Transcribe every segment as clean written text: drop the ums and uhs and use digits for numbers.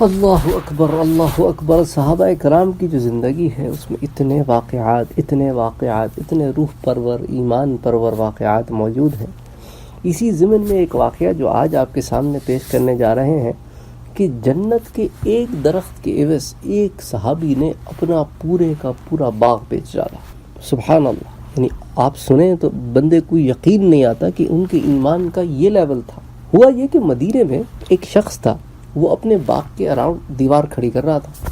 اللہ اکبر اللہ اکبر. صحابہ کرام کی جو زندگی ہے اس میں اتنے واقعات اتنے روح پرور ایمان پرور واقعات موجود ہیں. اسی ضمن میں ایک واقعہ جو آج آپ کے سامنے پیش کرنے جا رہے ہیں کہ جنت کے ایک درخت کے عوض ایک صحابی نے اپنا پورے کا پورا باغ بیچ ڈالا. سبحان اللہ. یعنی آپ سنیں تو بندے کو یقین نہیں آتا کہ ان کے ایمان کا یہ لیول تھا. ہوا یہ کہ مدینے میں ایک شخص تھا، وہ اپنے باغ کے اراؤنڈ دیوار کھڑی کر رہا تھا.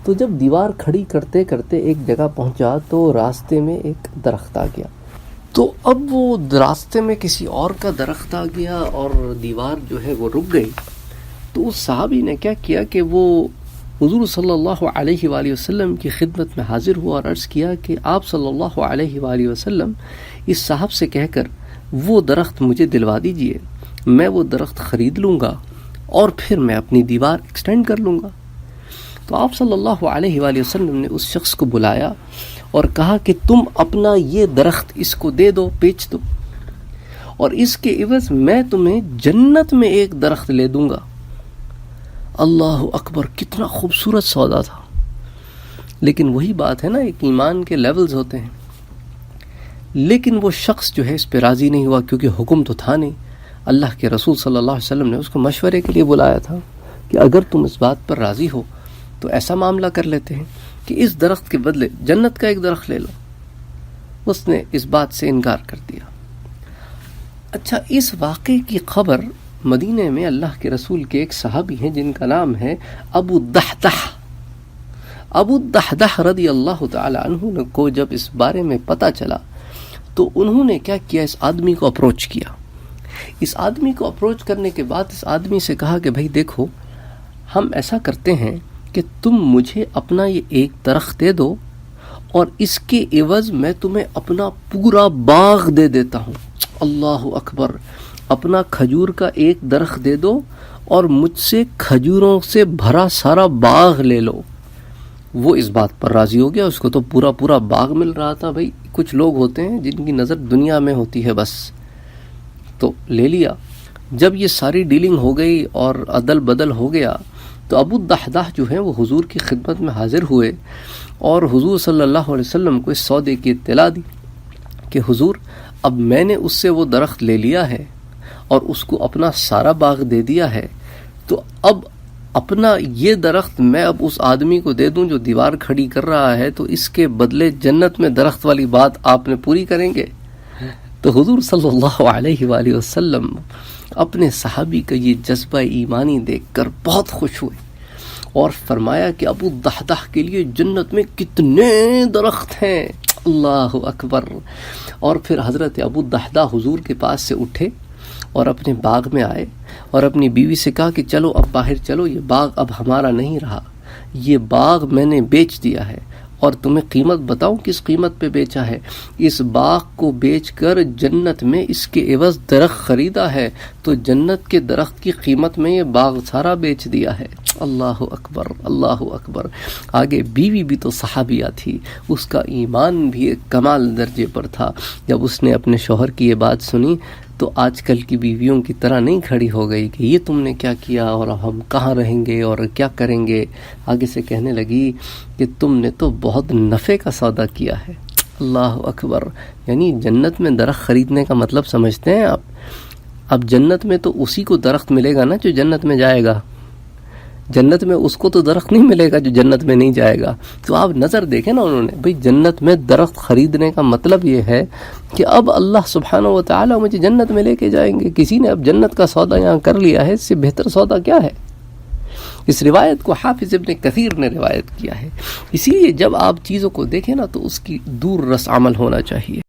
تو جب دیوار کھڑی کرتے کرتے ایک جگہ پہنچا تو راستے میں ایک درخت آ گیا. تو اب وہ راستے میں کسی اور کا درخت آ گیا اور دیوار جو ہے وہ رک گئی. تو اس صحابی نے کیا کیا کہ وہ حضور صلی اللہ علیہ وآلہ وسلم کی خدمت میں حاضر ہوا اور عرض کیا کہ آپ صلی اللہ علیہ وآلہ وسلم اس صاحب سے کہہ کر وہ درخت مجھے دلوا دیجئے، میں وہ درخت خرید لوں گا اور پھر میں اپنی دیوار ایکسٹینڈ کر لوں گا. تو آپ صلی اللہ علیہ وآلہ وسلم نے اس شخص کو بلایا اور کہا کہ تم اپنا یہ درخت اس کو دے دو، بیچ دو، اور اس کے عوض میں تمہیں جنت میں ایک درخت لے دوں گا. اللہ اکبر، کتنا خوبصورت سودا تھا. لیکن وہی بات ہے نا، ایک ایمان کے لیولز ہوتے ہیں. لیکن وہ شخص جو ہے اس پہ راضی نہیں ہوا، کیونکہ حکم تو تھا نہیں. اللہ کے رسول صلی اللہ علیہ وسلم نے اس کو مشورے کے لیے بلایا تھا کہ اگر تم اس بات پر راضی ہو تو ایسا معاملہ کر لیتے ہیں کہ اس درخت کے بدلے جنت کا ایک درخت لے لو. اس نے اس بات سے انکار کر دیا. اچھا، اس واقعے کی خبر مدینے میں اللہ کے رسول کے ایک صحابی ہیں جن کا نام ہے ابو الدحدح رضی اللہ تعالی عنہ کو جب اس بارے میں پتہ چلا تو انہوں نے کیا کیا، اس آدمی کو اپروچ کیا. اس آدمی کو اپروچ کرنے کے بعد اس آدمی سے کہا کہ بھائی دیکھو، ہم ایسا کرتے ہیں کہ تم مجھے اپنا یہ ایک درخت دے دو اور اس کے عوض میں تمہیں اپنا پورا باغ دے دیتا ہوں. اللہ اکبر. اپنا کھجور کا ایک درخت دے دو اور مجھ سے کھجوروں سے بھرا سارا باغ لے لو. وہ اس بات پر راضی ہو گیا. اس کو تو پورا باغ مل رہا تھا. بھائی کچھ لوگ ہوتے ہیں جن کی نظر دنیا میں ہوتی ہے بس، تو لے لیا. جب یہ ساری ڈیلنگ ہو گئی اور عدل بدل ہو گیا تو ابو الدحدح جو ہیں وہ حضور کی خدمت میں حاضر ہوئے اور حضور صلی اللہ علیہ وسلم کو اس سودے کی اطلاع دی کہ حضور، اب میں نے اس سے وہ درخت لے لیا ہے اور اس کو اپنا سارا باغ دے دیا ہے، تو اب اپنا یہ درخت میں اب اس آدمی کو دے دوں جو دیوار کھڑی کر رہا ہے، تو اس کے بدلے جنت میں درخت والی بات آپ نے پوری کریں گے؟ تو حضور صلی اللہ علیہ وآلہ وسلم اپنے صحابی کا یہ جذبہ ایمانی دیکھ کر بہت خوش ہوئے اور فرمایا کہ ابو الدحدح کے لیے جنت میں کتنے درخت ہیں. اللہ اکبر. اور پھر حضرت ابو الدحدح حضور کے پاس سے اٹھے اور اپنے باغ میں آئے اور اپنی بیوی سے کہا کہ چلو اب باہر چلو، یہ باغ اب ہمارا نہیں رہا، یہ باغ میں نے بیچ دیا ہے. اور تمہیں قیمت بتاؤں کس قیمت پہ بیچا ہے؟ اس باغ کو بیچ کر جنت میں اس کے عوض درخت خریدا ہے، تو جنت کے درخت کی قیمت میں یہ باغ سارا بیچ دیا ہے. اللہ اکبر اللہ اکبر. آگے بیوی بھی تو صحابیہ تھی، اس کا ایمان بھی ایک کمال درجے پر تھا. جب اس نے اپنے شوہر کی یہ بات سنی تو آج کل کی بیویوں کی طرح نہیں کھڑی ہو گئی کہ یہ تم نے کیا کیا اور ہم کہاں رہیں گے اور کیا کریں گے. آگے سے کہنے لگی کہ تم نے تو بہت نفع کا سودا کیا ہے. اللہ اکبر. یعنی جنت میں درخت خریدنے کا مطلب سمجھتے ہیں آپ؟ اب جنت میں تو اسی کو درخت ملے گا نا جو جنت میں جائے گا. جنت میں اس کو تو درخت نہیں ملے گا جو جنت میں نہیں جائے گا. تو آپ نظر دیکھیں نا، انہوں نے بھئی جنت میں درخت خریدنے کا مطلب یہ ہے کہ اب اللہ سبحانہ و تعالی مجھے جنت میں لے کے جائیں گے. کسی نے اب جنت کا سودا یہاں کر لیا ہے، اس سے بہتر سودا کیا ہے؟ اس روایت کو حافظ ابن کثیر نے روایت کیا ہے. اسی لیے جب آپ چیزوں کو دیکھیں نا تو اس کی دور رس عمل ہونا چاہیے.